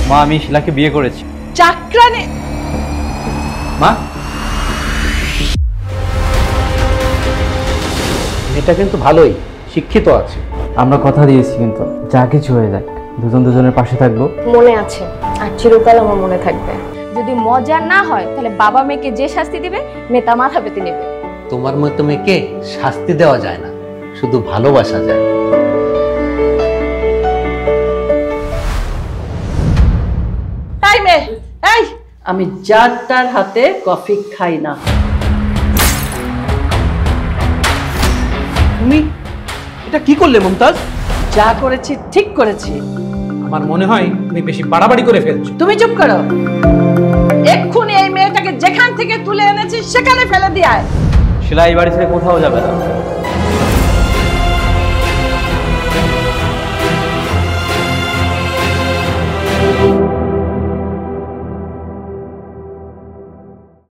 মা আমি শিলাকে বিয়ে করেছি। চাকরানি মা এটা কিন্তু ভালোই শিক্ষিত আছে। আমরা কথা দিয়েছি কিন্তু যা কিছু হয়ে যাক দুজন দুজনের পাশে থাকবো। মনে আছে আর চিরকাল আমার মনে থাকবে। যদি মজা না হয় তাহলে বাবা মেয়েকে যে শাস্তি দিবে মেয়ে তা মাথা পেতে নেবে। তোমার মতো মেয়েকে শাস্তি দেওয়া যায় না, শুধু ভালোবাসা যায়। এই মেয়ে, এই আমি যার তার হাতে কফি খাই না। তুমি এটা কি করলে মুমতাজ? যা করেছি ঠিক করেছি। আমার মনে হয় তুমি বেশি বাড়াবাড়ি করে ফেলছো। তুমি চুপ করো। এক্ষুনি এই মেয়েটাকে যেখান থেকে তুলে এনেছি সেখানে ফেলে দিয়ে আয়। শিলা এই বাড়ি ছেড়ে কোথাও যাবে না।